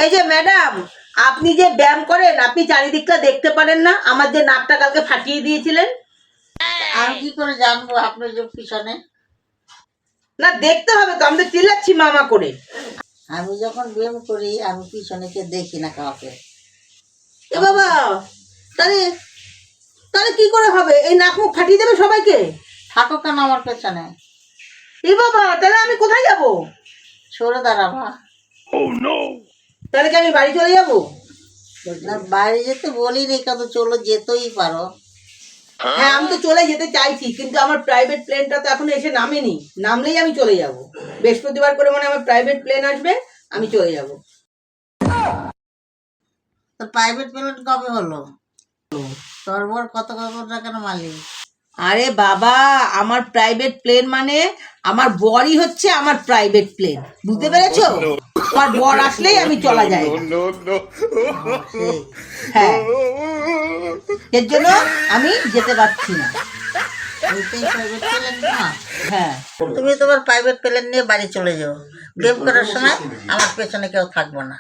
এই যে ম্যাডাম, আপনি যে ব্যায়াম করেন, আপনি চারিদিকটা দেখতে পারেন না? আমার যে নাকটা কালকে ফাটিয়ে দিয়েছিলেন। আমি কি করে জানবো আপনার যে পিছনে? না, দেখতে হবে তো, আমি তো চিল্লাচ্ছি মামা করে। আমি যখন ব্যায়াম করি আমি পিছনে কে দেখি না কাউকে। এ বাবা, তাহলে তাহলে কি করে হবে? এই নাক মুখ ফাটিয়ে দেবে সবাইকে? থাকো কেন আমার পেছনে? এ বাবা, তাহলে আমি কোথায় যাব? সরে দাঁড়াবা। তাহলে কি আমি বাড়ি চলে যাব? না, বাইরে যেতে বলিনি, কত চলো যেতেই পারো। হ্যাঁ, আমি তো চলে যেতে চাইছি, কিন্তু আমার প্রাইভেট প্লেনটা তো এখনো এসে নামেনি। নামলেই আমি চলে যাব। বৃহস্পতিবার করে মানে আমার প্রাইভেট প্লেন আসবে, আমি চলে যাব। তো প্রাইভেট প্লেন কবে হলো? তোর বর কত কত টাকার মালিক? আরে বাবা, আমার প্রাইভেট প্লেন মানে আমার বরই হচ্ছে আমার প্রাইভেট প্লেন, বুঝতে পেরেছো? আমার বর আসলেই আমি চলা যায়। সেই হ্যাঁ, এর জন্য আমি যেতে পারছি না। ওইটাই প্রাইভেট প্লেন না? হ্যাঁ, তুমি তোমার প্রাইভেট প্লেন নিয়ে বাড়ি চলে যাও। ব্যায়াম করার সময় আমার পেছনে কেউ থাকবো না।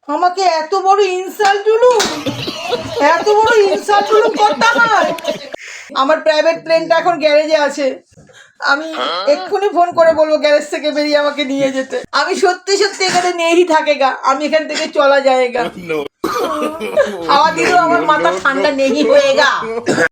আমাকে এত বড় ইনসাল্ট জুলুম, এত বড় ইনসাল্ট জুলুম করতে হয়? আমার প্রাইভেট প্লেনটা এখন গ্যারেজে আছে। আমি এক্ষুনি ফোন করে বলবো গ্যারেজ থেকে বেরিয়ে আমাকে নিয়ে যেতে। আমি সত্যি সত্যি এখানে নেই থাকে গা, আমি এখান থেকে চলা যায়গা। হাওয়া দিলেও আমার মাথা ঠান্ডা নেই হয়ে গা।